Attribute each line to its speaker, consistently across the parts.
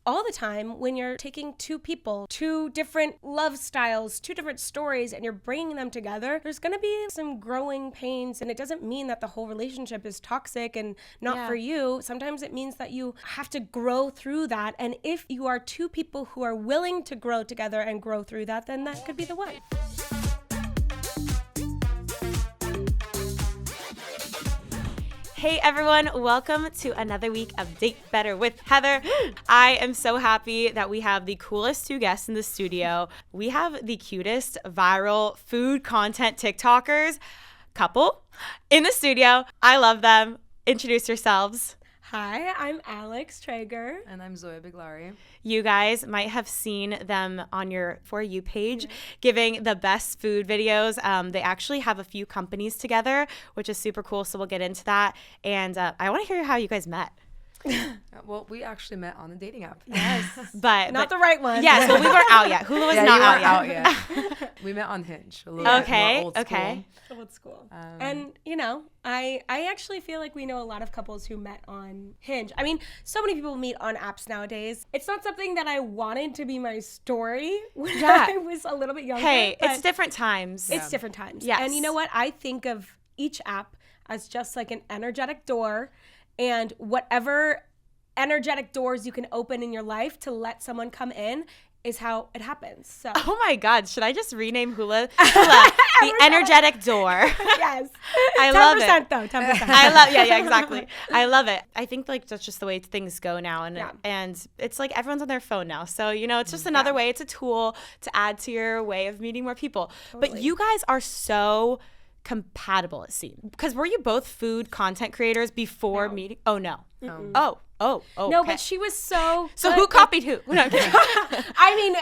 Speaker 1: all the time when you're taking two people, two different love styles, two different stories, and you're bringing them together, there's going to be some growing pains. And it doesn't mean that the whole relationship is toxic and not for you. Sometimes it means that you have to grow through that. And if you are two people who are willing to grow together and grow through that, then that could be the one.
Speaker 2: Hey everyone, welcome to another week of Date Better with Heather. I am so happy that we have the coolest two guests in the studio. We have the cutest viral food content TikTokers couple in the studio. I love them. Introduce yourselves.
Speaker 1: Hi, I'm Alix, Traeger.
Speaker 3: And I'm Zoya, Biglary.
Speaker 2: You guys might have seen them on your For You page giving the best food videos. They actually have a few companies together, which is super cool. So we'll get into that. And I want to hear how you guys met.
Speaker 3: Well, we actually met on a dating app.
Speaker 1: Yes.
Speaker 2: But
Speaker 1: not the right one.
Speaker 2: Yes, well, we weren't out yet. Hulu was not out yet.
Speaker 3: We met on Hinge. A little bit more old school.
Speaker 1: Old school. And, you know, I actually feel like we know a lot of couples who met on Hinge. I mean, so many people meet on apps nowadays. It's not something that I wanted to be my story when I was a little bit younger.
Speaker 2: Hey, it's different times.
Speaker 1: It's different times.
Speaker 2: Yes.
Speaker 1: And you know what? I think of each app as just like an energetic door, and whatever energetic doors you can open in your life to let someone come in is how it happens. So.
Speaker 2: Oh my God, should I just rename Hula the energetic door?
Speaker 1: Yes.
Speaker 2: I love it.
Speaker 1: 10% though, 10%.
Speaker 2: I love, yeah, exactly. I love it. I think like that's just the way things go now. And it's like everyone's on their phone now. So, you know, it's just another way. It's a tool to add to your way of meeting more people. Totally. But you guys are so compatible, it seems. Because were you both food content creators before meeting? Oh, no. Oh,
Speaker 1: no,
Speaker 2: okay.
Speaker 1: but she was so
Speaker 2: who copied who? No,
Speaker 1: I mean,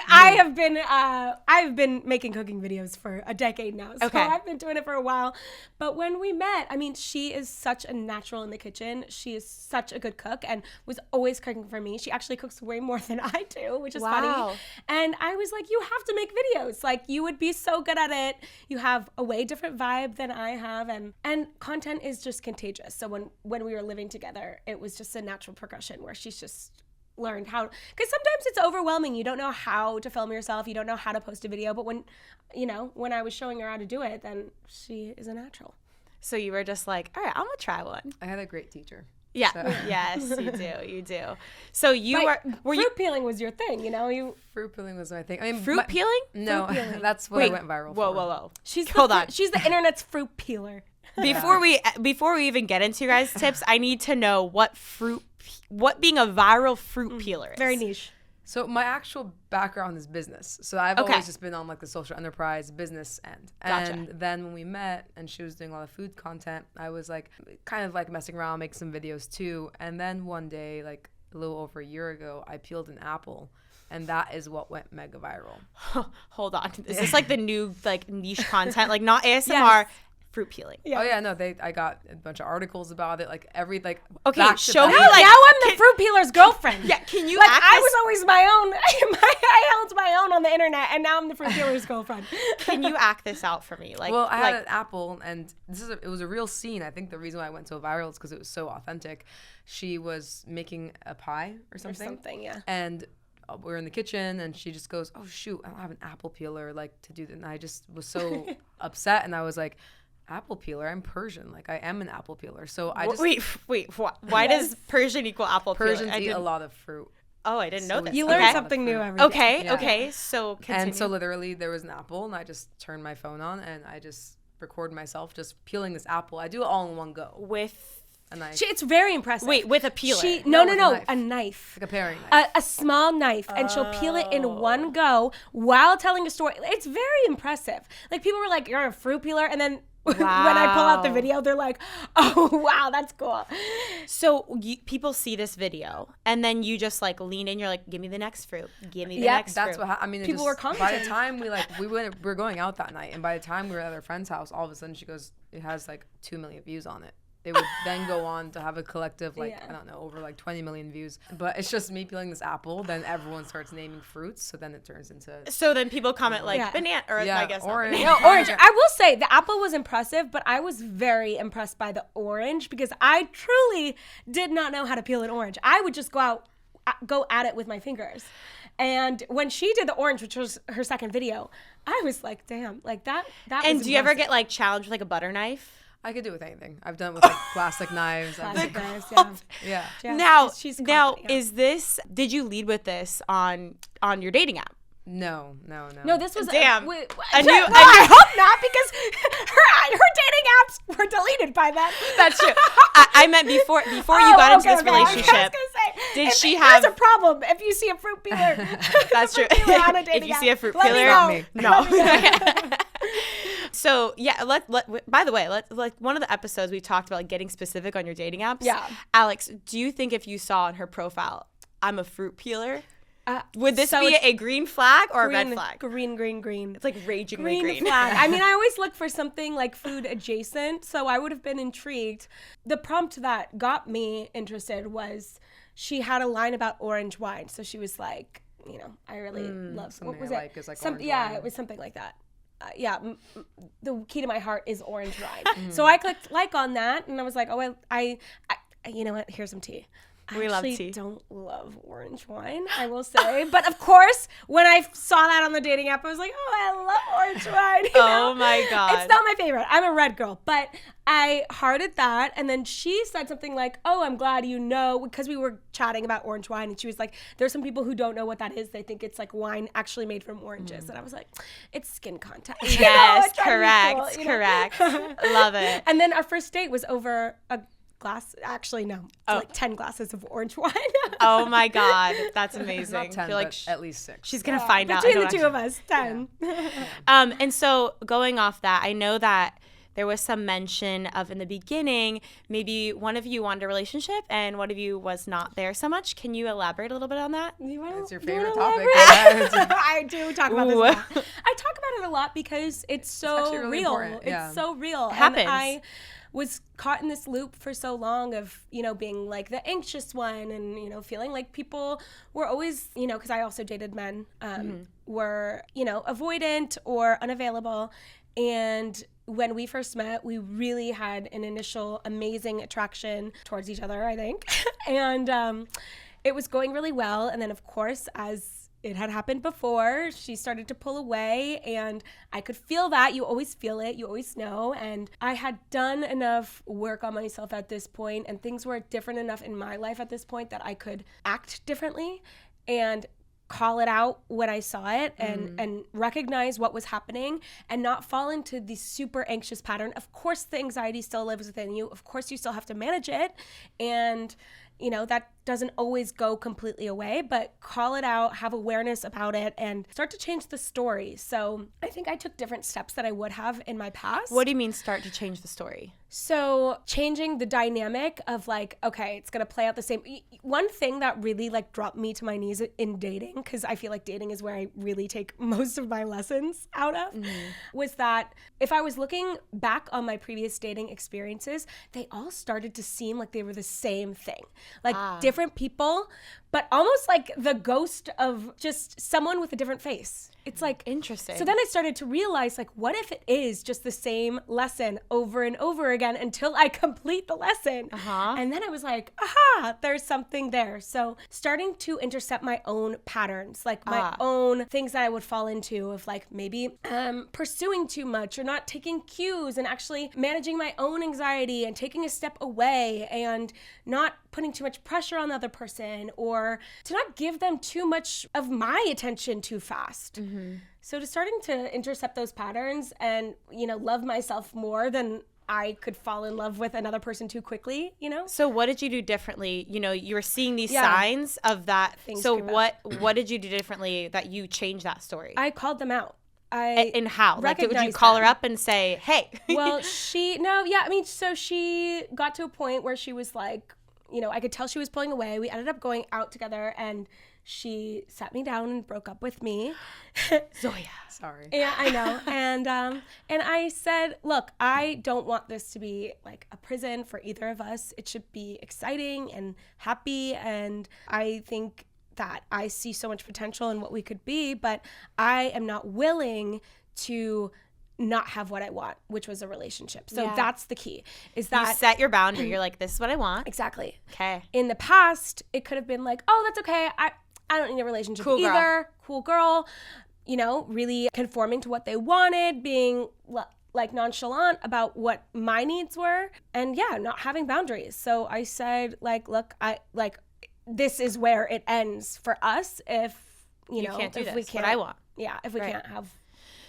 Speaker 1: I've been making cooking videos for a decade now, so I've been doing it for a while. But when we met, I mean, she is such a natural in the kitchen. She is such a good cook and was always cooking for me. She actually cooks way more than I do, which is funny. And I was like, you have to make videos. Like, you would be so good at it. You have a way different vibe than I have, and content is just contagious. So when we were living together, it was just a natural progression where she's just learned how, because sometimes it's overwhelming. You don't know how to film yourself. You don't know how to post a video. But when I was showing her how to do it, then she is a natural.
Speaker 2: So you were just like, all right, I'm going to try one.
Speaker 3: I had a great teacher.
Speaker 2: Yeah. So. Yes, you do. So
Speaker 1: fruit peeling was your thing, you know?
Speaker 3: Fruit peeling was my thing. I mean,
Speaker 2: fruit peeling?
Speaker 3: No, that's what I went viral for.
Speaker 2: Whoa.
Speaker 1: Hold on. She's the internet's fruit peeler.
Speaker 2: Before we even get into your guys' tips, I need to know what being a viral fruit peeler is.
Speaker 1: Very niche.
Speaker 3: So my actual background is business. So I've always just been on like the social enterprise business end.
Speaker 2: Gotcha.
Speaker 3: And then when we met and she was doing a lot of food content, I was like kind of like messing around, make some videos too. And then one day, like a little over a year ago, I peeled an apple. And that is what went mega viral.
Speaker 2: Hold on. Is this like the new like niche content? Like not ASMR,
Speaker 1: yes.
Speaker 2: Fruit peeling.
Speaker 3: Yeah. Oh yeah, no, I got a bunch of articles about it, like
Speaker 2: okay, show me
Speaker 1: now I'm the fruit peeler's girlfriend.
Speaker 2: Yeah, can you
Speaker 1: like I was always my own I held my own on the internet, and now I'm the fruit peeler's girlfriend.
Speaker 2: Can you act this out for me? Like,
Speaker 3: well, I had an apple, and it was a real scene. I think the reason why I went so viral is because it was so authentic. She was making a pie or something.
Speaker 1: Yeah.
Speaker 3: And we're in the kitchen, and she just goes, "Oh shoot, I don't have an apple peeler like to do that." And I just was so upset, and I was like, apple peeler? I'm Persian. Like, I am an apple peeler. So I just...
Speaker 2: Wait. Why does Persian equal apple peeler?
Speaker 3: Persians eat a lot of fruit.
Speaker 2: Oh, I didn't know that.
Speaker 1: You learn something new every day.
Speaker 2: Okay. So continue.
Speaker 3: And so literally there was an apple, and I just turned my phone on, and I just record myself just peeling this apple. I do it all in one go.
Speaker 2: With
Speaker 3: a knife.
Speaker 1: It's very impressive.
Speaker 2: Wait, with a peeler?
Speaker 1: No, a knife.
Speaker 3: Like a paring knife.
Speaker 1: A small knife. And she'll peel it in one go while telling a story. It's very impressive. Like, people were like, you're a fruit peeler. And then when I pull out the video, they're like, oh, wow, that's cool.
Speaker 2: So people see this video, and then you just like lean in. You're like, give me the next fruit. Give me the next fruit.
Speaker 3: That's what I mean.
Speaker 1: People were commenting.
Speaker 3: By the time we were going out that night, and by the time we were at our friend's house, all of a sudden she goes, it has like 2 million views on it. It would then go on to have a collective, I don't know, over like 20 million views. But it's just me peeling this apple. Then everyone starts naming fruits. So then it turns into...
Speaker 2: So then people comment like banana, or I guess
Speaker 3: orange.
Speaker 1: No, orange. I will say the apple was impressive, but I was very impressed by the orange because I truly did not know how to peel an orange. I would just go out go at it with my fingers. And when she did the orange, which was her second video, I was like, damn, like that
Speaker 2: And
Speaker 1: was
Speaker 2: do you ever
Speaker 1: impressive.
Speaker 2: get like challenged with like a butter knife?
Speaker 3: I could do it with anything. I've done it with like plastic knives.
Speaker 1: Plastic knives,
Speaker 3: Yeah.
Speaker 1: Yeah,
Speaker 2: Now,
Speaker 1: she's
Speaker 2: now
Speaker 1: confident, yeah.
Speaker 2: is this? Did you lead with this on your dating app?
Speaker 3: No.
Speaker 1: No, this was
Speaker 2: Damn.
Speaker 1: Well,
Speaker 2: I knew-
Speaker 1: I hope not, because her dating apps were deleted by then.
Speaker 2: That's true. I meant before you got into this relationship.
Speaker 1: I was gonna say,
Speaker 2: Did she
Speaker 1: There's
Speaker 2: have?
Speaker 1: a problem if you see a fruit peeler.
Speaker 2: That's true.
Speaker 1: Fruit peeler on a
Speaker 2: If
Speaker 1: dating
Speaker 2: you
Speaker 1: app,
Speaker 2: see a fruit
Speaker 1: let me
Speaker 2: peeler,
Speaker 1: know.
Speaker 2: no.
Speaker 1: Let me know.
Speaker 2: So yeah, by the way, like one of the episodes we talked about like getting specific on your dating apps.
Speaker 1: Yeah.
Speaker 2: Alex, do you think if you saw on her profile, I'm a fruit peeler, would this
Speaker 1: so
Speaker 2: be
Speaker 1: it's
Speaker 2: a green flag or a red
Speaker 1: green,
Speaker 2: flag?
Speaker 1: Green.
Speaker 2: It's like ragingly
Speaker 1: Green
Speaker 2: green.
Speaker 1: flag. I mean, I always look for something like food adjacent, so I would have been intrigued. The prompt that got me interested was she had a line about orange wine. So she was like, I really love.
Speaker 3: Something
Speaker 1: What was
Speaker 3: I
Speaker 1: it?
Speaker 3: like is like orange
Speaker 1: yeah,
Speaker 3: wine.
Speaker 1: it was something like that. The key to my heart is orange wine. So I clicked like on that, and I was like, oh, I you know what? Here's some tea.
Speaker 2: We love
Speaker 1: actually
Speaker 2: tea.
Speaker 1: Don't love orange wine, I will say. But of course, when I saw that on the dating app, I was like, oh, I love orange wine. you know?
Speaker 2: Oh my God.
Speaker 1: It's not my favorite. I'm a red girl, but I hearted that. And then she said something like, oh, I'm glad you know, because we were chatting about orange wine. And she was like, there's some people who don't know what that is. They think it's like wine actually made from oranges. And I was like, it's skin contact. You know,
Speaker 2: Yes,
Speaker 1: I try to be cool,
Speaker 2: correct. Love it.
Speaker 1: And then our first date was over a glass. Actually, no. Like 10 glasses of orange wine.
Speaker 2: Oh my God, that's amazing.
Speaker 3: Not 10,
Speaker 2: I feel like
Speaker 3: but at least 6.
Speaker 2: she's gonna find out.
Speaker 1: Between the two of us, 10.
Speaker 2: And so going off that, I know that there was some mention of in the beginning, maybe one of you wanted a relationship and one of you was not there so much. Can you elaborate a little bit on that?
Speaker 3: It's your favorite topic.
Speaker 1: I do talk about this a lot. I talk about it a lot because it's so
Speaker 3: actually really
Speaker 1: real.
Speaker 3: important, yeah.
Speaker 1: It's so real.
Speaker 2: Happens.
Speaker 1: And I was caught in this loop for so long of, being like the anxious one and, feeling like people were always, because I also dated men, were, avoidant or unavailable. And when we first met, we really had an initial amazing attraction towards each other, I think. And it was going really well. And then, of course, as it had happened before, she started to pull away, and I could feel that. You always feel it. You always know. And I had done enough work on myself at this point, and things were different enough in my life at this point that I could act differently and call it out when I saw it and recognize what was happening and not fall into the super anxious pattern. Of course, the anxiety still lives within you. Of course, you still have to manage it. And that doesn't always go completely away, but call it out, have awareness about it, and start to change the story. So I think I took different steps that I would have in my past.
Speaker 2: What do you mean start to change the story?
Speaker 1: So changing the dynamic of like, okay, it's going to play out the same. One thing that really like dropped me to my knees in dating, because I feel like dating is where I really take most of my lessons out of, was that if I was looking back on my previous dating experiences, they all started to seem like they were the same thing. Like different people, but almost like the ghost of just someone with a different face. It's like
Speaker 2: interesting.
Speaker 1: So then I started to realize, like, what if it is just the same lesson over and over again until I complete the lesson? And then I was like, aha, there's something there. So starting to intercept my own patterns, like my own things that I would fall into of like maybe pursuing too much or not taking cues and actually managing my own anxiety and taking a step away and not putting too much pressure on the other person or to not give them too much of my attention too fast. So to starting to intercept those patterns and, love myself more than I could fall in love with another person too quickly,
Speaker 2: So what did you do differently? You were seeing these signs of that.
Speaker 1: Things
Speaker 2: So
Speaker 1: creep up.
Speaker 2: what did you do differently that you changed that story?
Speaker 1: I called them out.
Speaker 2: And how? Like, would you
Speaker 1: recognized
Speaker 2: call
Speaker 1: them.
Speaker 2: her up and say, hey?
Speaker 1: Well, she got to a point where she was like, I could tell she was pulling away. We ended up going out together and she sat me down and broke up with me.
Speaker 2: Zoya.
Speaker 3: Sorry.
Speaker 1: Yeah, I know. And I said, look, I don't want this to be like a prison for either of us. It should be exciting and happy. And I think that I see so much potential in what we could be, but I am not willing to not have what I want, which was a relationship. So that's the key, is that
Speaker 2: you set your boundary. You're like, this is what I want.
Speaker 1: Exactly.
Speaker 2: Okay.
Speaker 1: In the past, it could have been like, oh, that's okay. I don't need a relationship either. Cool girl. You know, really conforming to what they wanted, being like nonchalant about what my needs were, and not having boundaries. So I said, like, look, this is where it ends for us if you know,
Speaker 2: can't do
Speaker 1: if
Speaker 2: this,
Speaker 1: we can't.
Speaker 2: what I want.
Speaker 1: Yeah, if we can't have.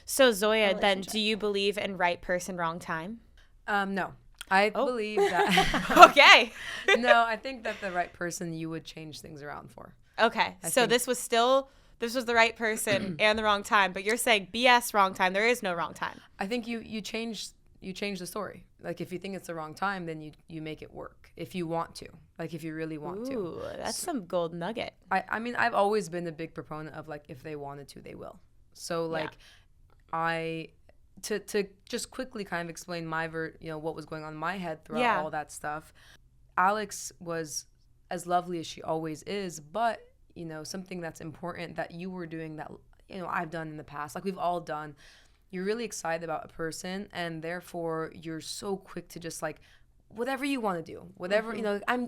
Speaker 2: So Zoya, then, do you believe in right person, wrong time?
Speaker 3: No. I believe that.
Speaker 2: Okay.
Speaker 3: No, I think that the right person you would change things around for.
Speaker 2: Okay. So this was the right person and the wrong time, but you're saying BS wrong time. There is no wrong time.
Speaker 3: I think you change the story. Like, if you think it's the wrong time, then you make it work. If you want to. Like, if you really want to.
Speaker 2: Ooh, that's some gold nugget.
Speaker 3: I mean, I've always been a big proponent of, like, if they wanted to, they will. So, like, to just quickly kind of explain what was going on in my head throughout all that stuff. Alix was as lovely as she always is, but, you know, something that's important that you were doing that, you know, I've done in the past, like we've all done, you're really excited about a person, and therefore you're so quick to just, like, whatever you want to do, whatever, you know, I'm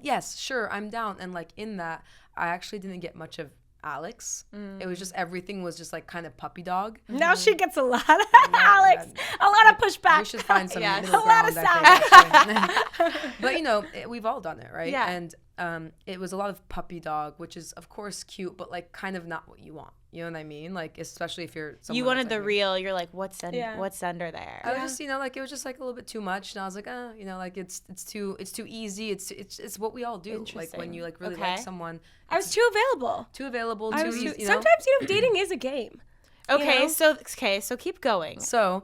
Speaker 3: down. And, like, in that, I actually didn't get much of Alix. It was just, everything was just, like, kind of puppy dog.
Speaker 1: Now she gets a lot of Alix, a lot of pushback.
Speaker 3: We should find some middle
Speaker 1: a lot of
Speaker 3: ground, but, you know, we've all done it, right?
Speaker 2: Yeah.
Speaker 3: And it was a lot of puppy dog, which is, of course, cute, but, like, kind of not what you want. You know what I mean? Like, especially if you're someone
Speaker 2: You wanted the
Speaker 3: like
Speaker 2: real. You're like, what's under there?
Speaker 3: I was just, you know, like, it was just, like, a little bit too much, and I was like, you know, like, it's too easy. It's what we all do. Like, when you, like, really like someone.
Speaker 1: I was too available.
Speaker 3: Too easy. You know?
Speaker 1: Sometimes, you know, dating is a game.
Speaker 2: Okay,
Speaker 1: you know?
Speaker 2: so keep going.
Speaker 3: So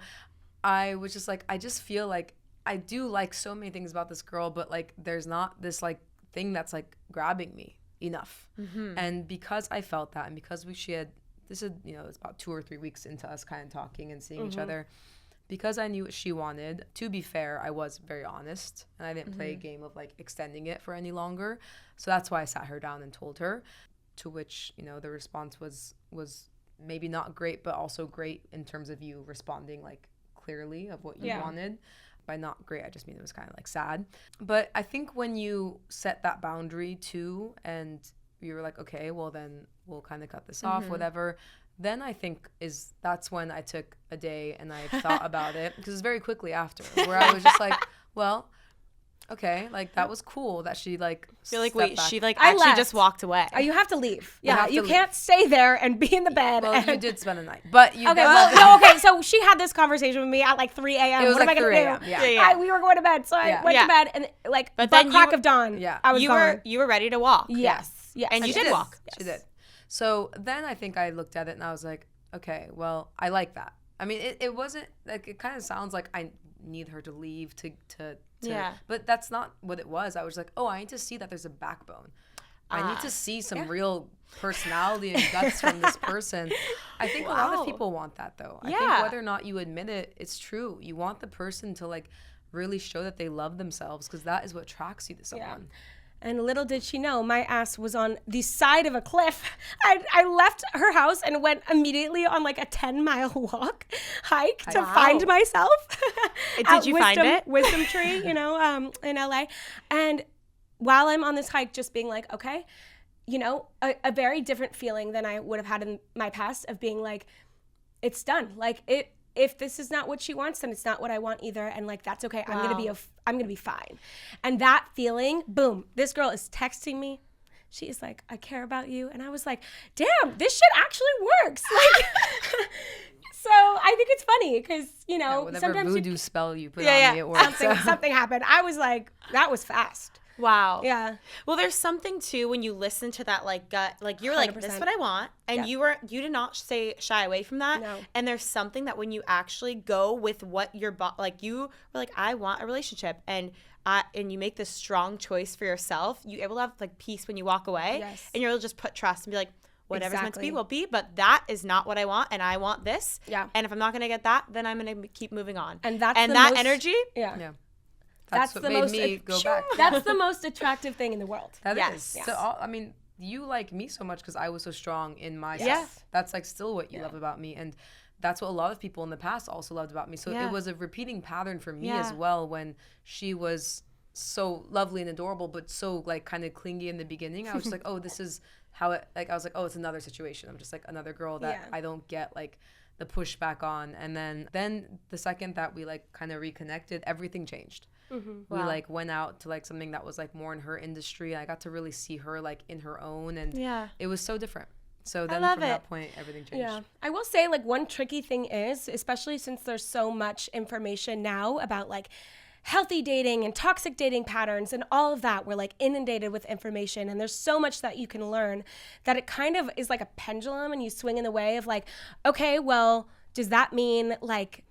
Speaker 3: I was just like, I just feel like I do like so many things about this girl, but, like, there's not this, like, thing that's, like, grabbing me enough. And because I felt that, and because this is, you know, it's about 2 or 3 weeks into us kind of talking and seeing each other, because I knew what she wanted. To be fair, I was very honest, and I didn't play a game of, like, extending it for any longer. So that's why I sat her down and told her, to which, you know, the response was maybe not great, but also great in terms of you responding, like, clearly of what you wanted. By not great, I just mean it was kind of, like, sad. But I think when you set that boundary too, and you were like, okay, well, then we'll kind of cut this off, whatever, then I think that's when I took a day and I thought about it, because it was very quickly after, where I was just like, well, okay, like, that was cool that she, like,
Speaker 2: You're like,
Speaker 3: stepped
Speaker 2: wait,
Speaker 3: back.
Speaker 2: she, like, actually just walked away.
Speaker 1: You have to leave.
Speaker 3: You have to
Speaker 1: can't stay there and be in the bed.
Speaker 3: Well, you did spend the night, but you.
Speaker 1: Okay, so she had this conversation with me at, like, 3 a.m.
Speaker 3: It was
Speaker 1: what
Speaker 3: like
Speaker 1: am I
Speaker 3: 3
Speaker 1: gonna
Speaker 3: a.m.,
Speaker 1: do?
Speaker 3: yeah.
Speaker 1: We were going to bed, so I went to bed, and, like,
Speaker 2: But
Speaker 1: by
Speaker 2: then
Speaker 1: crack of dawn, I was gone.
Speaker 2: You were ready to walk.
Speaker 1: Yes.
Speaker 2: And you did walk.
Speaker 3: She did. So then I think I looked at it and I was like, okay, well, I like that. I mean, it wasn't, like, it kind of sounds like I need her to leave to but that's not what it was. I was like, oh, I need to see that there's a backbone. I need to see some real personality and guts from this person. I think a lot of people want that, though. I think whether or not you admit it, it's true. You want the person to, like, really show that they love themselves, because that is what attracts you to someone.
Speaker 1: And little did she know, my ass was on the side of a cliff. I left her house and went immediately on, like, a 10-mile hike to find myself.
Speaker 2: Did you find it?
Speaker 1: Wisdom Tree, you know, in LA. And while I'm on this hike, just being like, okay, you know, a very different feeling than I would have had in my past, of being like, it's done. Like, if this is not what she wants, then it's not what I want either. And, like, that's okay.
Speaker 2: Wow.
Speaker 1: I'm gonna be fine. And that feeling, boom, this girl is texting me. She is like, I care about you. And I was like, damn, this shit actually works. Like, so I think it's funny because, you know,
Speaker 3: whatever
Speaker 1: sometimes
Speaker 3: voodoo spell you put on me, it works.
Speaker 1: Something happened. I was like, that was fast.
Speaker 2: Wow.
Speaker 1: Yeah.
Speaker 2: Well, there's something too when you listen to that, like, gut, like, you're 100%. Like, this is what I want, and you did not shy away from that.
Speaker 1: No.
Speaker 2: And there's something that when you actually go with what your like, you were like, I want a relationship, and you make this strong choice for yourself, you able to have, like, peace when you walk away.
Speaker 1: Yes.
Speaker 2: And you're able to just put trust and be like, whatever's meant to be will be, but that is not what I want, and I want this.
Speaker 1: Yeah.
Speaker 2: And if I'm not gonna get that, then I'm gonna keep moving on.
Speaker 1: And that
Speaker 2: energy.
Speaker 1: Yeah.
Speaker 3: That's what made me go back.
Speaker 1: That's the most attractive thing in the world.
Speaker 3: That is. Yes. So, I mean, you like me so much because I was so strong in my stuff. That's, like, still what you love about me. And that's what a lot of people in the past also loved about me. So it was a repeating pattern for me as well, when she was so lovely and adorable, but so like kind of clingy in the beginning. I was just like, oh, this is how it, like, I was like, oh, it's another situation. I'm just like another girl that I don't get like the pushback on. And then the second that we like kind of reconnected, everything changed. We like went out to like something that was like more in her industry. I got to really see her like in her own, and it was so different. So then from that point, everything changed.
Speaker 1: Yeah. I will say, like, one tricky thing is, especially since there's so much information now about like healthy dating and toxic dating patterns and all of that, we're like inundated with information, and there's so much that you can learn, that it kind of is like a pendulum, and you swing in the way of like, okay, well, does that mean like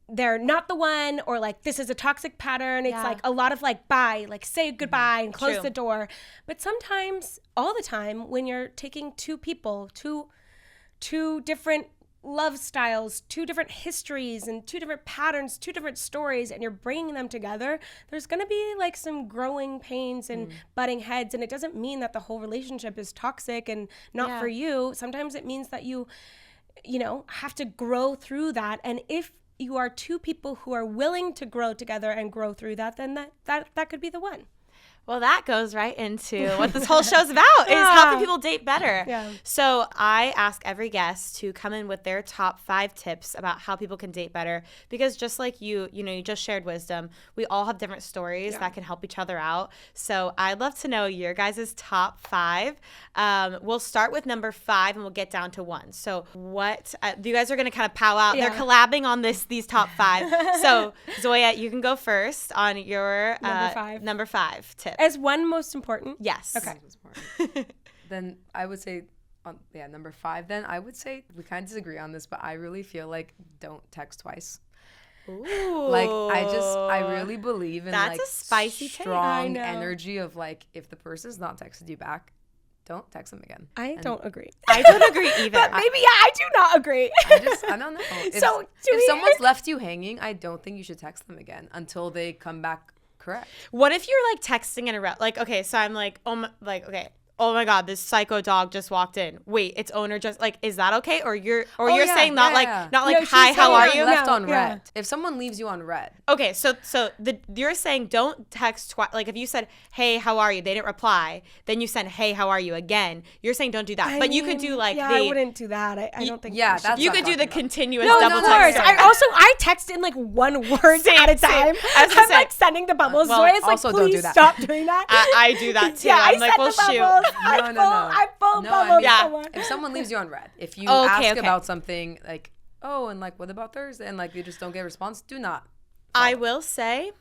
Speaker 1: they're not the one, or like this is a toxic pattern? It's like a lot of like, bye, like say goodbye and close the door. But sometimes, all the time, when you're taking two people, two different love styles, two different histories and two different patterns, two different stories, and you're bringing them together, there's going to be like some growing pains and butting heads. And it doesn't mean that the whole relationship is toxic and not for you. Sometimes it means that you know, have to grow through that. And if you are two people who are willing to grow together and grow through that, then that could be the one.
Speaker 2: Well, that goes right into what this whole show's about, is helping people date better. Yeah. So I ask every guest to come in with their top 5 tips about how people can date better, because just like you just shared wisdom, we all have different stories that can help each other out. So I'd love to know your guys' top 5. We'll start with number 5 and we'll get down to 1. So what, you guys are going to kind of pow out. They're collabing on these top 5. So Zoya, you can go first on your number 5 tip.
Speaker 1: As one most important?
Speaker 2: Yes.
Speaker 3: Okay. Then I would say, number 5, then I would say, we kind of disagree on this, but I really feel like don't text twice.
Speaker 2: Ooh.
Speaker 3: Like, I really believe in
Speaker 2: That's
Speaker 3: like
Speaker 2: a spicy
Speaker 3: strong energy of like, if the person's not texted you back, don't text them again.
Speaker 1: I don't agree.
Speaker 2: I don't agree either.
Speaker 1: But maybe, I do not agree.
Speaker 3: I don't know. If someone's left you hanging, I don't think you should text them again until they come back. Correct.
Speaker 2: What if you're like texting in like, okay, so I'm like, oh my God, this psycho dog just walked in. Wait, its owner just like, is that okay? Or you're saying not like hi, how are you?
Speaker 3: Left on red. If someone leaves you on red.
Speaker 2: Okay, so you're saying don't text twice. Like if you said, hey, how are you? They didn't reply. Then you send, hey, how are you again? You're saying don't do that. But you could do like
Speaker 1: I wouldn't do that. I don't think.
Speaker 3: Yeah, that's
Speaker 2: you could do the continuous double text.
Speaker 1: I text in like one word at a time. I'm like sending the bubbles. Zoya's like, please stop doing that.
Speaker 2: I do that too. I'm like, well, shoot.
Speaker 3: I
Speaker 1: full bubbles.
Speaker 3: Yeah. If someone leaves you on red, if you ask about something like, oh, and like, what about Thursday? And like, you just don't get a response, do not.
Speaker 2: I will say,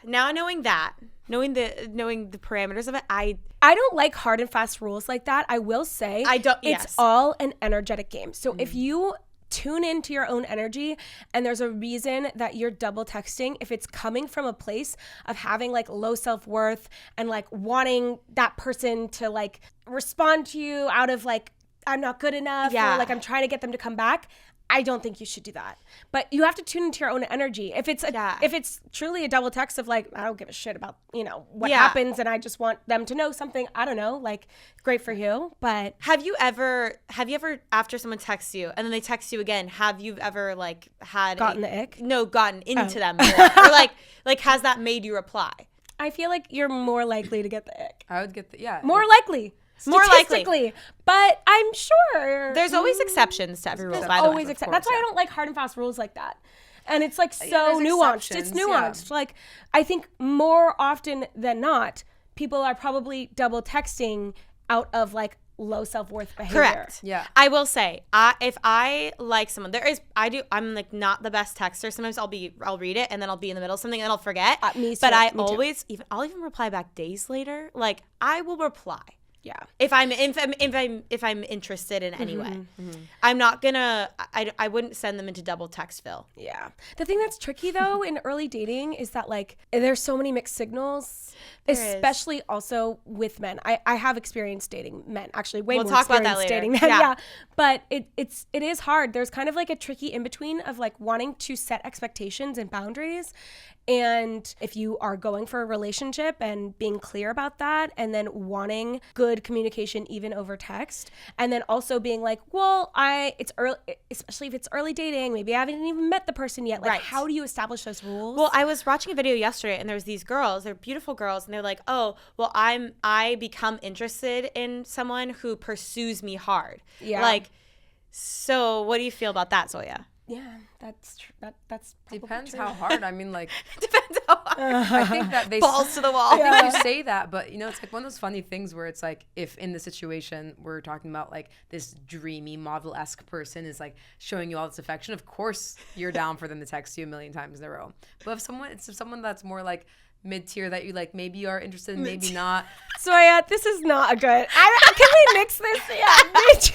Speaker 2: now knowing the parameters of it, I
Speaker 1: don't like hard and fast rules like that. I will say, it's all an energetic game. So if you tune into your own energy and there's a reason that you're double texting, if it's coming from a place of having like low self-worth and like wanting that person to like respond to you out of like, I'm not good enough, or like I'm trying to get them to come back, I don't think you should do that. But you have to tune into your own energy. If it's truly a double text of like, I don't give a shit about, what happens and I just want them to know something, I don't know, like, great for you. But
Speaker 2: have you ever after someone texts you and then they text you again, have you ever like
Speaker 1: gotten the ick?
Speaker 2: No, gotten into them more? Or like has that made you reply?
Speaker 1: I feel like you're more likely to get the ick.
Speaker 3: I would get
Speaker 1: more likely.
Speaker 2: More likely,
Speaker 1: but I'm sure
Speaker 2: there's always exceptions to every rule. By the way,
Speaker 1: that's why I don't like hard and fast rules like that. And it's like so nuanced. It's nuanced. Like I think more often than not, people are probably double texting out of like low self-worth behavior.
Speaker 2: Correct. Yeah. I will say, if I like someone, I'm like not the best texter. Sometimes I'll read it and then I'll be in the middle of something and I'll forget.
Speaker 1: Me too.
Speaker 2: But I'll even reply back days later. Like I will reply.
Speaker 1: Yeah.
Speaker 2: If I'm interested in any way, I'm not gonna. I wouldn't send them into double textville.
Speaker 1: Yeah. The thing that's tricky though in early dating is that like there's so many mixed signals, especially also with men. I have experience dating men, actually way more experience dating men. Yeah. But it is hard. There's kind of like a tricky in between of like wanting to set expectations and boundaries. And if you are going for a relationship and being clear about that and then wanting good good communication even over text, and then also being like, well, it's early, especially if it's early dating, maybe I haven't even met the person yet, like how do you establish those rules?
Speaker 2: Well, I was watching a video yesterday, and there's these girls, they're beautiful girls, and they're like, oh, well, I become interested in someone who pursues me hard. Like, so what do you feel about that, Zoya?
Speaker 1: Yeah, that's true. That's
Speaker 3: depends
Speaker 1: true.
Speaker 3: how hard. I mean, like,
Speaker 2: depends how hard.
Speaker 3: I think that they
Speaker 2: balls to the wall.
Speaker 3: I think you say that, but it's like one of those funny things where it's like, if in the situation we're talking about like this dreamy model-esque person is like showing you all this affection, of course you're down for them to text you a million times in a row. But if someone that's more like mid-tier that you like maybe are interested in, maybe not.
Speaker 1: Zoya, this is not a good. Can we mix this? Yeah,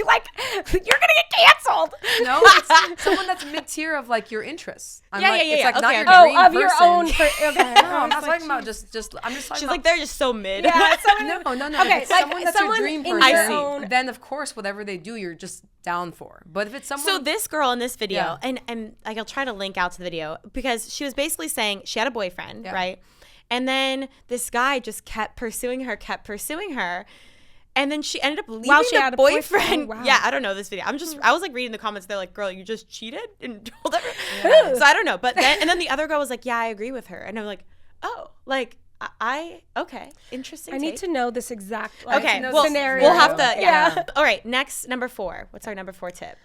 Speaker 1: like you're gonna get canceled.
Speaker 3: No, it's someone that's mid-tier of like your interests. It's like not your dream
Speaker 1: of
Speaker 3: person.
Speaker 1: your own. Okay,
Speaker 3: no, I'm not talking about just. I'm just talking.
Speaker 2: She's like, they're just so mid.
Speaker 1: Yeah,
Speaker 3: no.
Speaker 1: Okay,
Speaker 3: if it's someone that's your dream person,
Speaker 2: I see.
Speaker 3: Then of course whatever they do, you're just down for. But if it's someone,
Speaker 2: so this girl in this video, and like I'll try to link out to the video because she was basically saying she had a boyfriend, right? And then this guy just kept pursuing her. And then she ended up leaving the boyfriend.
Speaker 1: Wow.
Speaker 2: Yeah, I don't know this video. I was like reading the comments. They're like, girl, you just cheated and told her. So I don't know. But then the other girl was like, yeah, I agree with her. And I'm like, oh, like, okay. Interesting.
Speaker 1: I need to know this exact
Speaker 2: scenario. We'll have to, yeah. All right, next, number 4. What's our number 4 tip?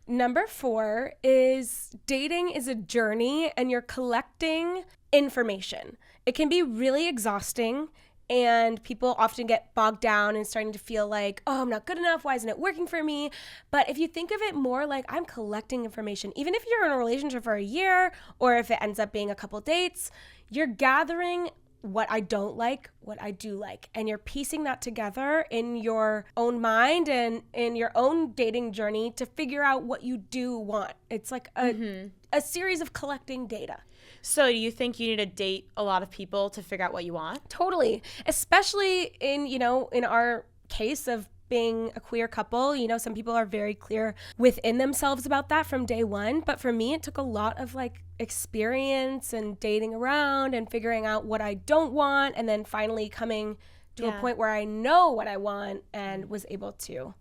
Speaker 1: Number 4 is dating is a journey and you're collecting information. It can be really exhausting, and people often get bogged down and starting to feel like, oh, I'm not good enough. Why isn't it working for me? But if you think of it more like I'm collecting information, even if you're in a relationship for a year or if it ends up being a couple dates, you're gathering what I don't like, what I do like, and you're piecing that together in your own mind and in your own dating journey to figure out what you do want. It's like a series of collecting data.
Speaker 2: So do you think you need to date a lot of people to figure out what you want?
Speaker 1: Totally. Especially in our case of being a queer couple, some people are very clear within themselves about that from day one. But for me, it took a lot of like experience and dating around and figuring out what I don't want, and then finally coming to a point where I know what I want and was able to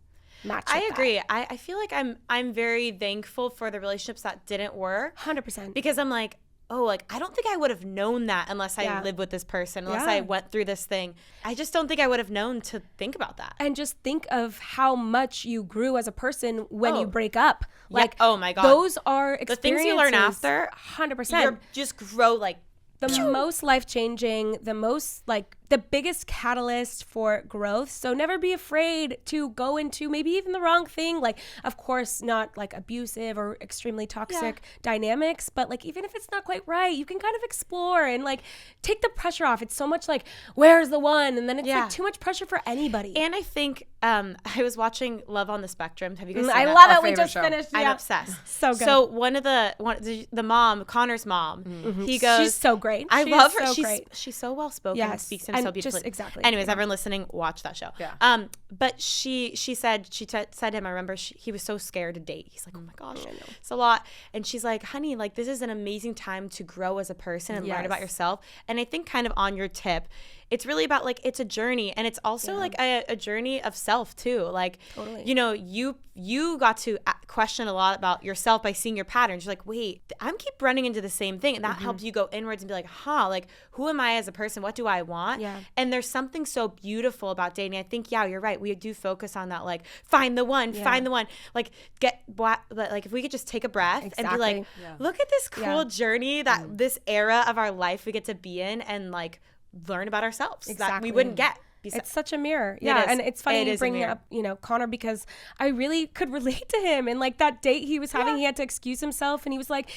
Speaker 1: match with
Speaker 2: I agree. I feel like I'm very thankful for the relationships that didn't work.
Speaker 1: 100%.
Speaker 2: Because I'm like, oh, like, I don't think I would have known that unless I lived with this person, unless I went through this thing. I just don't think I would have known to think about that.
Speaker 1: And just think of how much you grew as a person when you break up. Like,
Speaker 2: oh my God.
Speaker 1: Those are experiences.
Speaker 2: The things you learn after,
Speaker 1: 100%.
Speaker 2: You just grow like.
Speaker 1: The most life-changing, the most like the biggest catalyst for growth. So never be afraid to go into maybe even the wrong thing. Like, of course, not like abusive or extremely toxic dynamics, but like even if it's not quite right, you can kind of explore and like take the pressure off. It's so much like, where's the one? And then it's like too much pressure for anybody.
Speaker 2: And I think I was watching Love on the Spectrum. Have you guys seen
Speaker 1: I
Speaker 2: that?
Speaker 1: love
Speaker 3: Our
Speaker 1: it. We just
Speaker 3: show.
Speaker 1: finished.
Speaker 2: I'm obsessed.
Speaker 1: So good.
Speaker 2: So one of the mom, Connor's mom, he goes,
Speaker 1: she's so great.
Speaker 2: I
Speaker 1: She
Speaker 2: love
Speaker 1: is
Speaker 2: her.
Speaker 1: so
Speaker 2: she's
Speaker 1: great.
Speaker 2: she's so well spoken and speaks him so beautifully.
Speaker 1: Exactly.
Speaker 2: Anyways, everyone listening, watch that show.
Speaker 3: Yeah.
Speaker 2: But she said to him, I remember he was so scared to date. He's like, oh my gosh, it's a lot. And she's like, honey, like this is an amazing time to grow as a person and learn about yourself. And I think kind of on your tip, it's really about like it's a journey, and it's also like a journey of self too. Like, you got to question a lot about yourself by seeing your patterns. You're like, wait, I'm keep running into the same thing, and that helps you go inwards and be like, like who am I as a person? What do I want?
Speaker 1: Yeah.
Speaker 2: And there's something so beautiful about dating. I think you're right. We do focus on that, like find the one, like like if we could just take a breath and be like, look at this cool journey that this era of our life we get to be in, and like learn about ourselves that we wouldn't get.
Speaker 1: It's such a mirror. Yeah. And it's funny bringing up, Connor, because I really could relate to him. And like that date he was having, he had to excuse himself, and he was like,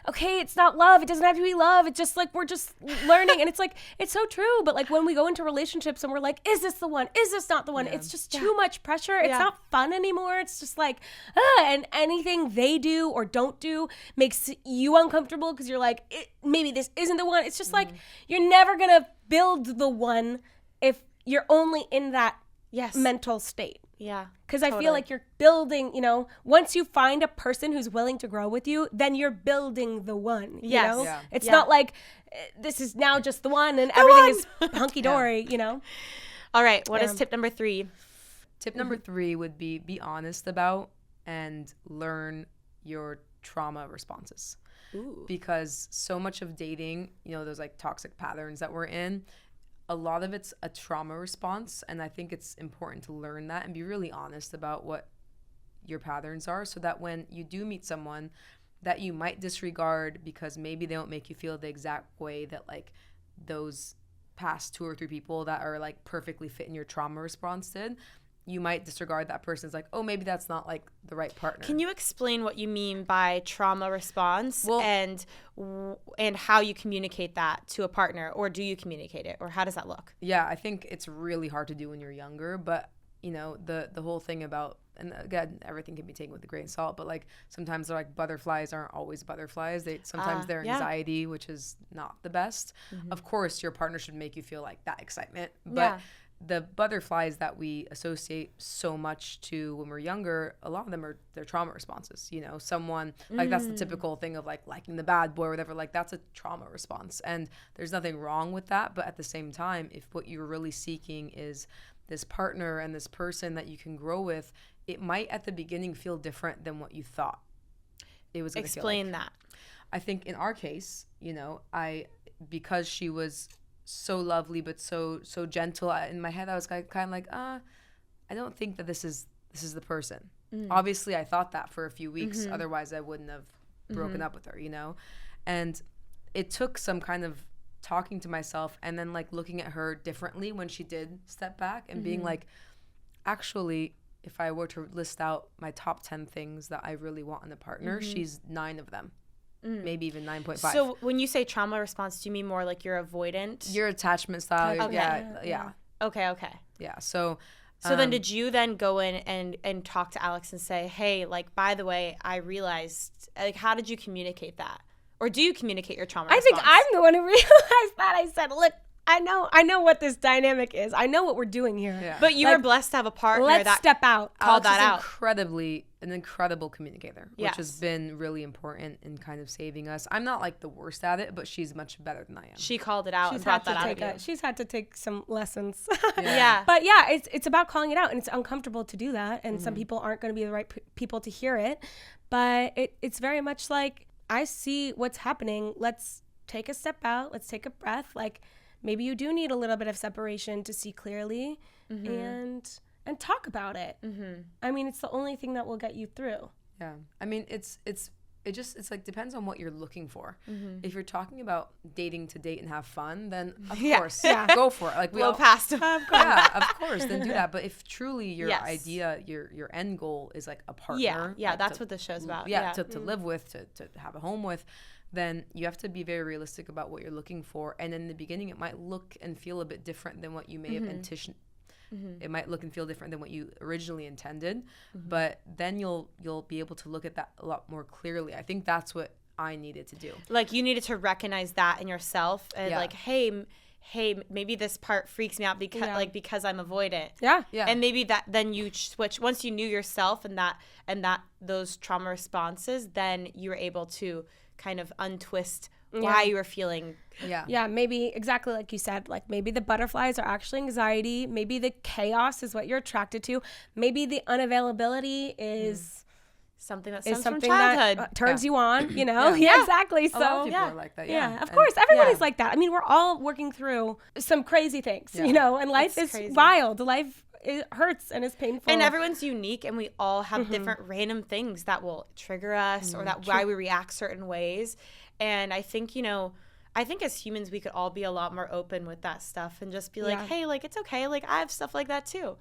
Speaker 1: okay, it's not love. It doesn't have to be love. It's just like, we're just learning. And it's like, it's so true. But like when we go into relationships and we're like, is this the one? Is this not the one? It's just too much pressure. It's not fun anymore. It's just like, and anything they do or don't do makes you uncomfortable because you're like, maybe this isn't the one. It's just like, you're never going to build the one if you're only in that mental state.
Speaker 2: Yeah.
Speaker 1: Because I feel like you're building, once you find a person who's willing to grow with you, then you're building the one. You know?
Speaker 3: Yeah.
Speaker 1: It's not like this is now just the one and everything is hunky dory,
Speaker 2: All right. What is tip number 3?
Speaker 3: Tip number 3 would be honest about and learn your trauma responses.
Speaker 2: Ooh.
Speaker 3: Because so much of dating, those like toxic patterns that we're in, a lot of it's a trauma response. And I think it's important to learn that and be really honest about what your patterns are, so that when you do meet someone that you might disregard because maybe they don't make you feel the exact way that like those past 2 or 3 people that are like perfectly fit in your trauma response did, you might disregard that person. It's like, oh, maybe that's not like the right partner.
Speaker 2: Can you explain what you mean by trauma response and how you communicate that to a partner, or do you communicate it, or how does that look?
Speaker 3: Yeah, I think it's really hard to do when you're younger, but the whole thing about, and again, everything can be taken with a grain of salt, but like sometimes they're like butterflies aren't always butterflies. Sometimes they're anxiety, which is not the best. Mm-hmm. Of course, your partner should make you feel like that excitement, but the butterflies that we associate so much to when we're younger, a lot of them are their trauma responses. Someone like that's the typical thing of like liking the bad boy or whatever, like that's a trauma response, and there's nothing wrong with that. But at the same time, if what you're really seeking is this partner and this person that you can grow with, it might at the beginning feel different than what you thought it was going to feel like.
Speaker 2: Explain that.
Speaker 3: I think in our case, because she was so lovely but so gentle, in my head I was kind of like, I don't think that this is the person. Obviously I thought that for a few weeks, otherwise I wouldn't have broken up with her, and it took some kind of talking to myself and then like looking at her differently when she did step back and being like, actually, if I were to list out my top 10 things that I really want in a partner, she's 9 of them. Maybe even 9.5.
Speaker 2: So when you say trauma response, do you mean more like you're avoidant?
Speaker 3: Your attachment style.
Speaker 2: Okay.
Speaker 3: Yeah.
Speaker 2: Okay.
Speaker 3: Yeah. So
Speaker 2: then did you then go in and talk to Alix and say, hey, like, by the way, I realized, like, how did you communicate that? Or do you communicate your trauma response?
Speaker 1: I think I'm the one who realized that. I said, look, I know what this dynamic is. I know what we're doing here.
Speaker 3: Yeah.
Speaker 2: But you were blessed to have a partner that
Speaker 1: step out.
Speaker 2: Called
Speaker 3: Alix
Speaker 2: that
Speaker 3: is
Speaker 2: out.
Speaker 3: An incredible communicator, which has been really important in kind of saving us. I'm not like the worst at it, but she's much better than I am.
Speaker 2: She called it out and brought that out of you.
Speaker 1: She's had to take some lessons.
Speaker 2: Yeah.
Speaker 1: But yeah, it's about calling it out, and it's uncomfortable to do that, and some people aren't going to be the right people to hear it. But it's very much like, I see what's happening. Let's take a step out. Let's take a breath. Like, maybe you do need a little bit of separation to see clearly, and talk about it. I mean, it's the only thing that will get you through.
Speaker 3: Yeah. I mean, it's like depends on what you're looking for. If you're talking about dating to date and have fun, then of course, go for it. Like we all
Speaker 2: past them.
Speaker 3: Yeah, of course, then do that. But if truly your idea, your end goal is like a partner.
Speaker 2: Yeah, that's what this show's about.
Speaker 3: Yeah, to live with, to have a home with, then you have to be very realistic about what you're looking for. And in the beginning, it might look and feel a bit different than what you may have anticipated. It might look and feel different than what you originally intended, but then you'll be able to look at that a lot more clearly. I think that's what I needed to do.
Speaker 2: Like, you needed to recognize that in yourself and like, hey, maybe this part freaks me out because I'm avoidant. Yeah. And maybe that then you switch once you knew yourself and that those trauma responses, then you were able to kind of untwist why you were feeling.
Speaker 1: Yeah, maybe exactly like you said, like maybe the butterflies are actually anxiety. Maybe the chaos is what you're attracted to. Maybe the unavailability is
Speaker 2: something that stems from childhood.
Speaker 1: That turns you on, Yeah, exactly. So
Speaker 3: a lot of people are like that.
Speaker 1: Yeah, of course. Everyone is like that. I mean, we're all working through some crazy things, and life is wild. Life it hurts and is painful.
Speaker 2: And everyone's unique, and we all have different random things that will trigger us or that why we react certain ways. And I think, as humans, we could all be a lot more open with that stuff and just be like, hey, like, it's okay. Like, I have stuff like that too.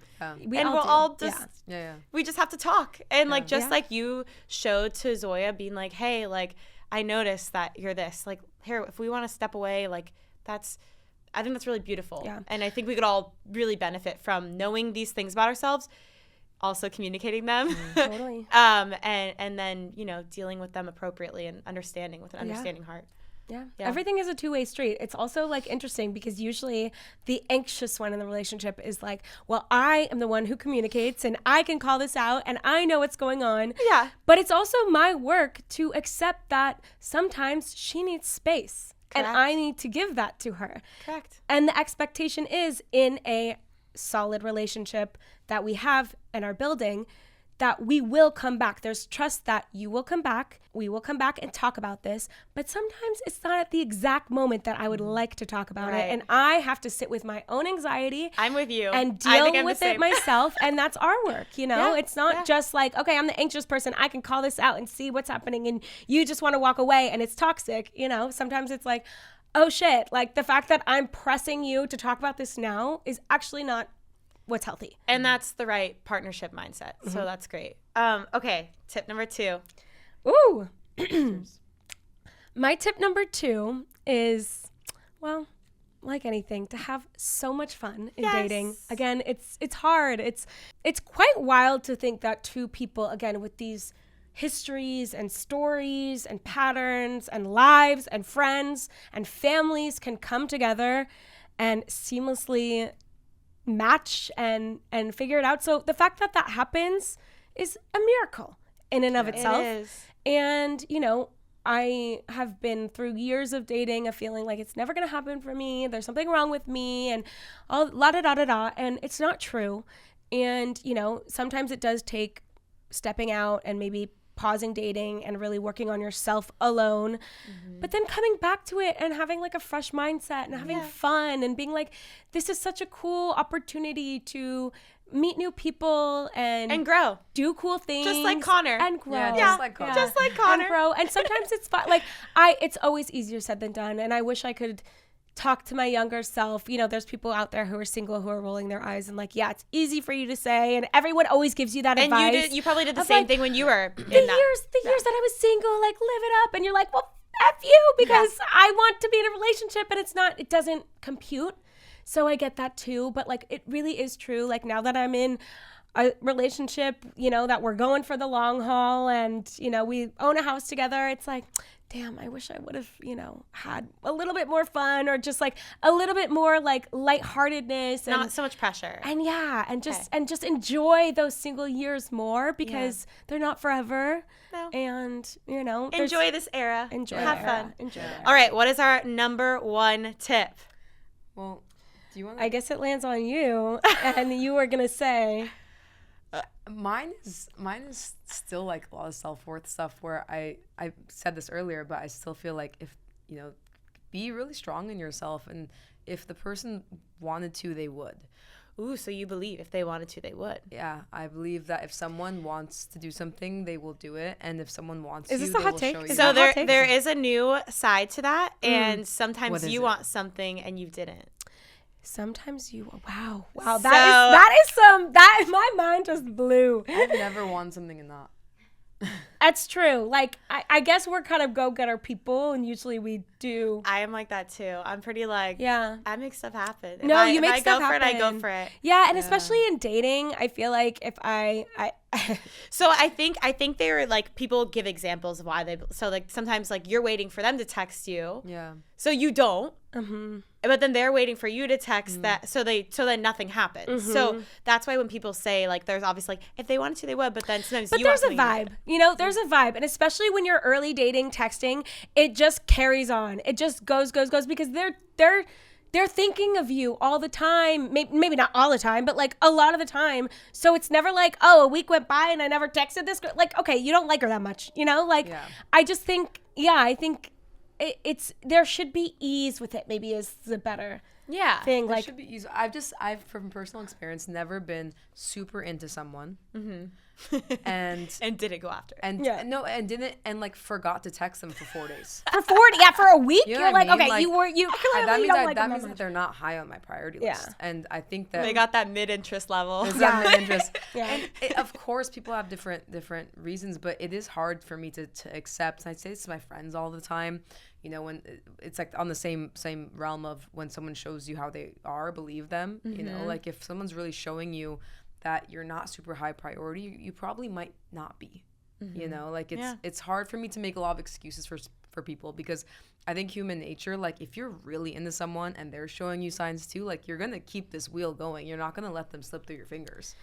Speaker 2: We just have to talk. And like, just like you showed to Zoya being like, hey, like, I noticed that you're this. Like, here, if we want to step away, like, I think that's really beautiful. Yeah. And I think we could all really benefit from knowing these things about ourselves, also communicating them.
Speaker 1: Totally.
Speaker 2: And then, dealing with them appropriately and understanding with an understanding heart.
Speaker 1: Yeah. Everything is a two-way street. It's also like interesting because usually the anxious one in the relationship is like, well, I am the one who communicates and I can call this out and I know what's going on.
Speaker 2: Yeah.
Speaker 1: But it's also my work to accept that sometimes she needs space. Correct. And I need to give that to her.
Speaker 2: Correct.
Speaker 1: And the expectation is in a solid relationship that we have and are building, that we will come back. There's trust that you will come back. We will come back and talk about this. But sometimes it's not at the exact moment that I would like to talk about it. And I have to sit with my own anxiety.
Speaker 2: I'm with you.
Speaker 1: And deal with it myself. And that's our work, you know? It's not just like, okay, I'm the anxious person. I can call this out and see what's happening. And you just want to walk away and it's toxic, you know? Sometimes it's like, oh shit, like the fact that I'm pressing you to talk about this now is actually not what's healthy.
Speaker 2: And that's the right partnership mindset. So that's great. Okay, tip number 2.
Speaker 1: Ooh. My tip number 2 is, well, like anything, to have so much fun in dating. Again, it's hard. It's quite wild to think that two people, again, with these histories and stories and patterns and lives and friends and families can come together and seamlessly match and figure it out. So the fact that that happens is a miracle in and of itself.
Speaker 2: It is.
Speaker 1: And, you know, I have been through years of dating of feeling like it's never going to happen for me. There's something wrong with me and all la-da-da-da-da. And it's not true. And, you know, sometimes it does take stepping out and maybe pausing dating and really working on yourself alone, but then coming back to it and having like a fresh mindset and having fun and being like, this is such a cool opportunity to meet new people and
Speaker 2: grow,
Speaker 1: do cool things,
Speaker 2: just like Connor,
Speaker 1: and grow.
Speaker 3: Just like Connor.
Speaker 2: Just like Connor.
Speaker 1: And grow. And sometimes it's fun. Like it's always easier said than done. And I wish I could talk to my younger self. You know, there's people out there who are single who are rolling their eyes and like, yeah, it's easy for you to say, and everyone always gives you that advice.
Speaker 2: And you probably did the same thing when you were
Speaker 1: the years that I was single, like live it up, and you're like, well, F you, because I want to be in a relationship, and it doesn't compute. So I get that too, but like it really is true. Like now that I'm in a relationship, you know, that we're going for the long haul and, you know, we own a house together, it's like, damn, I wish I would have, you know, had a little bit more fun or just like a little bit more like lightheartedness and
Speaker 2: not so much pressure.
Speaker 1: And just enjoy those single years more because they're not forever.
Speaker 2: No.
Speaker 1: And, you know,
Speaker 2: enjoy this era. Have fun.
Speaker 1: Enjoy.
Speaker 2: All right, what is our number 1 tip?
Speaker 3: Well, do you want
Speaker 1: I guess it lands on you and you were going to say
Speaker 3: Mine is still like a lot of self-worth stuff where I said this earlier, but I still feel like if, you know, be really strong in yourself, and if the person wanted to, they would.
Speaker 2: Ooh, so you believe if they wanted to, they would.
Speaker 3: Yeah, I believe that if someone wants to do something, they will do it, and if someone wants
Speaker 1: to,
Speaker 3: they
Speaker 1: a hot
Speaker 3: will
Speaker 1: take?
Speaker 3: show you.
Speaker 2: So there is a new side to that, and sometimes you
Speaker 3: it?
Speaker 2: want something and you didn't.
Speaker 1: Sometimes you, wow,
Speaker 2: So-
Speaker 1: that my mind just blew.
Speaker 3: I've never wanted something and not.
Speaker 1: That's true. Like, I guess we're kind of go-getter people, and usually we do.
Speaker 2: I am like that too. I'm pretty like, I make stuff happen.
Speaker 1: No, you make stuff
Speaker 2: happen.
Speaker 1: happen.
Speaker 2: I go for it.
Speaker 1: Yeah, and especially in dating, I feel like if I
Speaker 2: So I think they were like, people give examples of why so like sometimes like you're waiting for them to text you.
Speaker 3: Yeah.
Speaker 2: So you don't. But then they're waiting for you to text that, so then nothing happens. So that's why when people say like, there's obviously like, if they wanted to, they would, but then sometimes
Speaker 1: there's a vibe, you know, there's a vibe, and especially when you're early dating, texting, it just carries on. It just goes because they're thinking of you all the time. Maybe not all the time, but like a lot of the time. So it's never like, oh, a week went by and I never texted this girl. Like, okay, you don't like her that much, you know? Like, I just think, I think it's there should be ease with it. Maybe is the better thing.
Speaker 3: There
Speaker 1: like,
Speaker 3: should be ease. I've from personal experience never been super into someone. And
Speaker 2: didn't go after it.
Speaker 3: And didn't and like forgot to text them for 4 days.
Speaker 1: For a week,
Speaker 3: you know
Speaker 1: you're like,
Speaker 3: I mean?
Speaker 1: okay,
Speaker 3: Like,
Speaker 1: you clearly don't like them
Speaker 3: means
Speaker 1: that
Speaker 3: that
Speaker 1: much.
Speaker 3: they're not high on my priority list. And I think that
Speaker 2: They got that mid-interest level.
Speaker 3: It's not mid-interest.
Speaker 1: Yeah.
Speaker 3: And of course, people have different reasons, but it is hard for me to accept. And I say this to my friends all the time. You know, when it's like on the same realm of when someone shows you how they are, believe them. You know, like if someone's really showing you that you're not super high priority, you probably might not be. You know, like it's hard for me to make a lot of excuses for people, because I think human nature, like if you're really into someone and they're showing you signs too, like you're gonna keep this wheel going. You're not gonna let them slip through your fingers.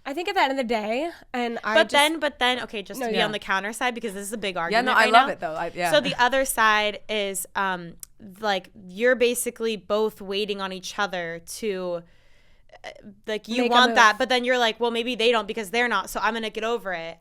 Speaker 1: I think at the end of the day,
Speaker 2: But then, okay, just to be on the counter side, because this is a big argument.
Speaker 3: Yeah, no, I love it though.
Speaker 2: So the other side is, like, you're basically both waiting on each other to like you want that, but then you're like, well, maybe they don't because they're not, so I'm gonna get over it.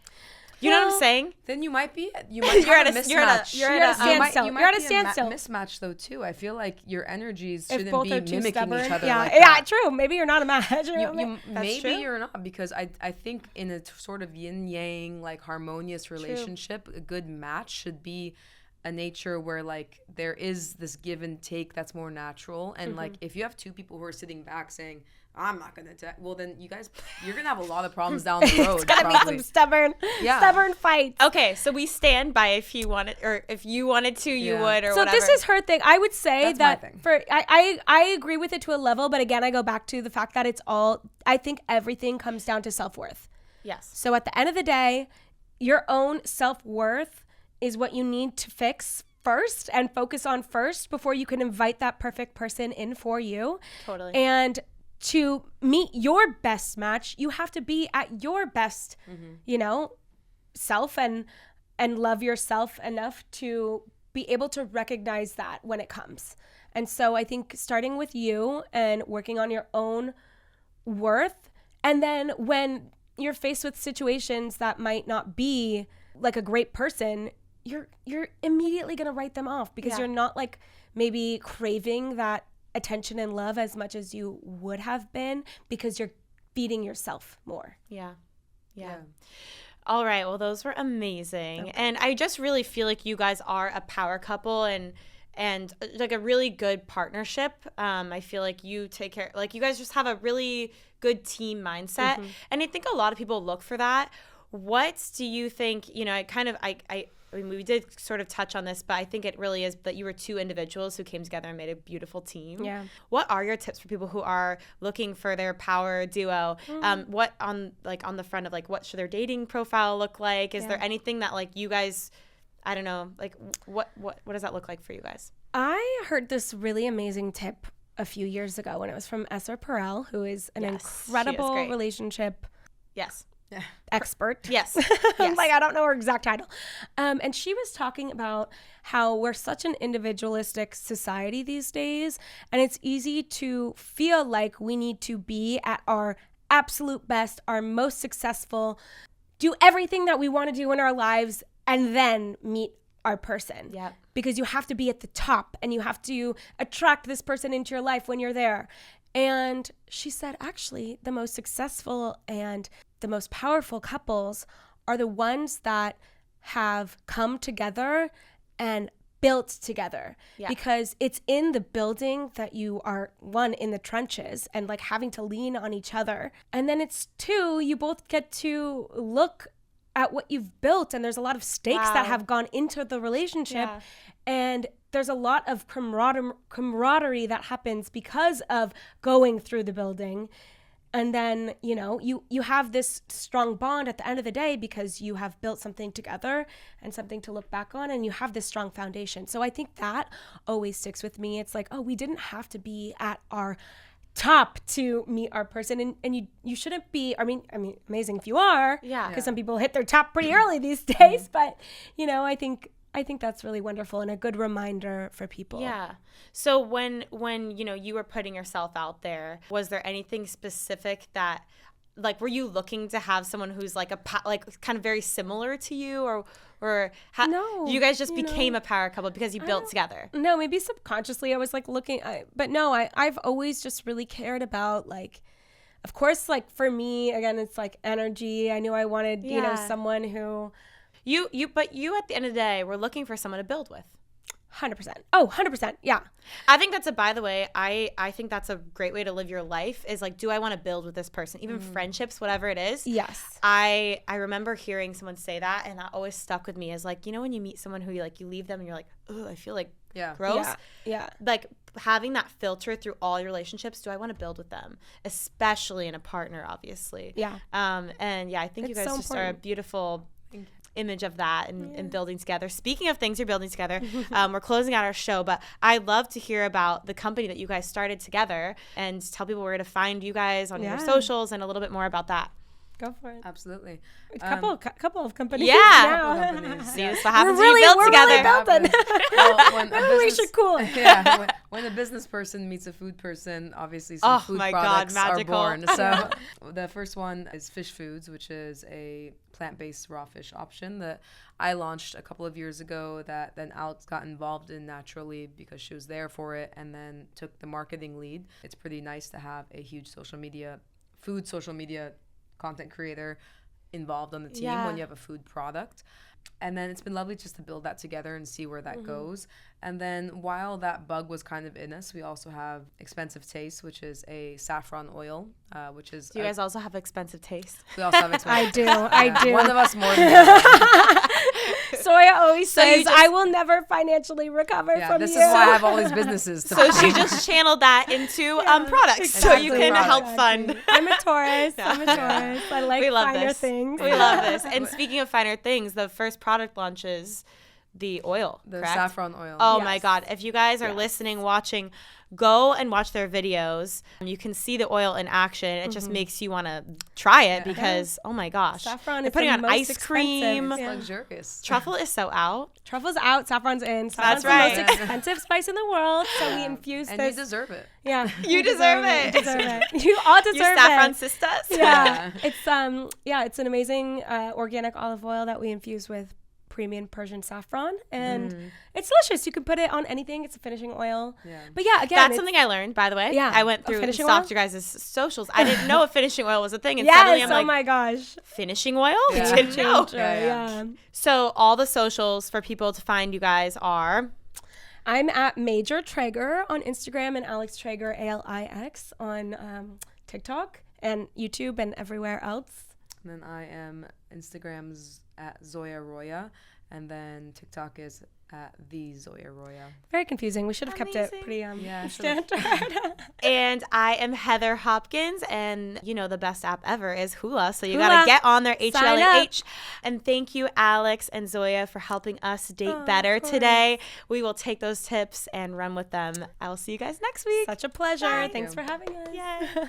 Speaker 2: You know what I'm saying?
Speaker 3: Then you might you're at a mismatch.
Speaker 1: You're at a standstill.
Speaker 3: You might
Speaker 1: you're at a
Speaker 3: be
Speaker 1: standstill.
Speaker 3: Mismatch though too. I feel like your energies
Speaker 1: If
Speaker 3: shouldn't
Speaker 1: both
Speaker 3: be
Speaker 1: are too
Speaker 3: mimicking
Speaker 1: stubborn.
Speaker 3: each other.
Speaker 1: Yeah,
Speaker 3: like
Speaker 1: yeah,
Speaker 3: that.
Speaker 1: true. Maybe you're not a match.
Speaker 3: Maybe
Speaker 2: true.
Speaker 3: you're not, because I think in a sort of yin yang like harmonious relationship, a good match should be a nature where like there is this give and take that's more natural. And like if you have two people who are sitting back saying, I'm not gonna well then you're gonna have a lot of problems down the road.
Speaker 1: It's gotta
Speaker 3: probably.
Speaker 1: be some stubborn fights.
Speaker 2: Okay, so we stand by if you wanted, or if you wanted to, you would, or
Speaker 1: so
Speaker 2: whatever.
Speaker 1: this is her thing. I would say
Speaker 3: That's my thing.
Speaker 1: I agree with it to a level, but again, I go back to the fact that I think everything comes down to self-worth.
Speaker 2: Yes.
Speaker 1: So at the end of the day, your own self-worth is what you need to fix first and focus on first before you can invite that perfect person in for you.
Speaker 2: Totally.
Speaker 1: And to meet your best match, you have to be at your best, self and love yourself enough to be able to recognize that when it comes. And so I think starting with you and working on your own worth, and then when you're faced with situations that might not be like a great person, you're immediately going to write them off because you're not like maybe craving that attention and love as much as you would have been because you're feeding yourself more.
Speaker 2: Yeah. All right. Well, those were amazing. Okay. And I just really feel like you guys are a power couple and like a really good partnership. I feel like you take care, like you guys just have a really good team mindset. And I think a lot of people look for that. What do you think, I mean, we did sort of touch on this, but I think it really is that you were two individuals who came together and made a beautiful team. Yeah. What are your tips for people who are looking for their power duo? What on the front of like, what should their dating profile look like? Is there anything that like you guys, I don't know, like what does that look like for you guys?
Speaker 1: I heard this really amazing tip a few years ago when it was from Esther Perel, who is an incredible relationship expert.
Speaker 2: Yes.
Speaker 1: Like, I don't know her exact title. And she was talking about how we're such an individualistic society these days, and it's easy to feel like we need to be at our absolute best, our most successful, do everything that we want to do in our lives, and then meet our person. Yeah. Because you have to be at the top, and you have to attract this person into your life when you're there. And she said, actually, the most successful and the most powerful couples are the ones that have come together and built together. Because it's in the building that you are, one, in the trenches and like having to lean on each other. And then it's two, you both get to look at what you've built, and there's a lot of stakes that have gone into the relationship. And there's a lot of camaraderie that happens because of going through the building. And then, you have this strong bond at the end of the day because you have built something together and something to look back on, and you have this strong foundation. So I think that always sticks with me. It's like, oh, we didn't have to be at our top to meet our person, and you shouldn't be. I mean, amazing if you are, because some people hit their top pretty early these days. But I think that's really wonderful and a good reminder for people.
Speaker 2: Yeah. So when you were putting yourself out there, was there anything specific that, like, were you looking to have someone who's like kind of very similar to you, or
Speaker 1: no,
Speaker 2: you guys just became a power couple because you built together?
Speaker 1: No, maybe subconsciously I was like looking, but no, I've always just really cared about, like, of course, like for me, again, it's like energy. I knew I wanted, someone who.
Speaker 2: But you at the end of the day were looking for someone to build with.
Speaker 1: 100%. Oh, 100%. Yeah.
Speaker 2: I think that's by the way, I think that's a great way to live your life is like, do I want to build with this person? Even friendships, whatever it is.
Speaker 1: Yes.
Speaker 2: I remember hearing someone say that, and that always stuck with me as like, when you meet someone who you leave them and you're like, oh, I feel like gross.
Speaker 1: Yeah.
Speaker 2: Like having that filter through all your relationships, do I want to build with them? Especially in a partner, obviously.
Speaker 1: Yeah.
Speaker 2: And I think you guys so just are a beautiful image of that and building together. Speaking of things you're building together, we're closing out our show, but I'd love to hear about the company that you guys started together and tell people where to find you guys on your socials and a a little bit more about that.
Speaker 1: Go for it.
Speaker 3: Absolutely.
Speaker 1: A couple of companies.
Speaker 2: Yeah.
Speaker 1: Now.
Speaker 2: See, this is what happens when you build together.
Speaker 1: Really building.
Speaker 3: Well, when
Speaker 1: really cool.
Speaker 3: Yeah. when a business person meets a food person, obviously some food products are born. So the first one is Fish Foods, which is a plant-based raw fish option that I launched a couple of years ago that then Alix got involved in naturally because she was there for it and then took the marketing lead. It's pretty nice to have a huge food social media content creator involved on the team when you have a food product. And then it's been lovely just to build that together and see where that goes. And then while that bug was kind of in us, we also have Expensive Taste, which is a saffron oil, which is...
Speaker 2: Do you guys also have Expensive Taste?
Speaker 3: We also have Expensive
Speaker 1: I do.
Speaker 3: One of us more than the other.
Speaker 1: Zoya always says, I will never financially recover from
Speaker 3: this
Speaker 1: you.
Speaker 3: is why I have all these businesses.
Speaker 2: So she just channeled that into products,
Speaker 3: exactly.
Speaker 2: so you can help fund.
Speaker 1: I'm a Taurus. I like finer things.
Speaker 2: We love this. And speaking of finer things, the first product launches the oil,
Speaker 3: the
Speaker 2: correct?
Speaker 3: saffron oil.
Speaker 2: Oh my God. If you guys are listening, watching, go and watch their videos. You can see the oil in action. It just makes you want to try it because, oh my gosh.
Speaker 1: Saffron
Speaker 2: They're
Speaker 1: is
Speaker 2: putting
Speaker 1: the
Speaker 2: on
Speaker 1: most
Speaker 2: ice cream.
Speaker 3: It's luxurious.
Speaker 2: Truffle is so out.
Speaker 1: Truffle's out, saffron's in.
Speaker 2: That's
Speaker 1: Saffron's
Speaker 2: right.
Speaker 1: the most expensive spice in the world, so we infuse
Speaker 3: and
Speaker 1: this.
Speaker 3: you deserve it.
Speaker 1: Yeah.
Speaker 2: You deserve it.
Speaker 1: You deserve it. You all deserve
Speaker 2: You saffron sisters.
Speaker 1: Yeah. It's an amazing organic olive oil that we infuse with premium Persian saffron, and it's delicious. You can put it on anything. It's a finishing oil. Yeah. But yeah, again,
Speaker 2: that's something I learned, by the way.
Speaker 1: Yeah.
Speaker 2: I went through and stalked your guys' socials. I didn't know a finishing oil was a thing. And
Speaker 1: yes,
Speaker 2: suddenly I'm like,
Speaker 1: my gosh.
Speaker 2: Finishing oil?
Speaker 3: Yeah.
Speaker 2: Didn't know.
Speaker 1: Yeah.
Speaker 2: So all the socials for people to find you guys are...
Speaker 1: I'm at Major Traeger on Instagram and Alix Traeger, ALIX, on TikTok and YouTube and everywhere else.
Speaker 3: And then I am Instagram's at Zoya Roya, and then TikTok is at the Zoya Roya.
Speaker 1: Very confusing. We should have kept it pretty standard.
Speaker 2: And I am Heather Hopkins, and you know the best app ever is Hula, so you gotta get on there, HLAH. And thank you, Alix and Zoya, for helping us date better today. We will take those tips and run with them. I will see you guys next week.
Speaker 1: Such a pleasure. Thanks for having us.
Speaker 2: Yay.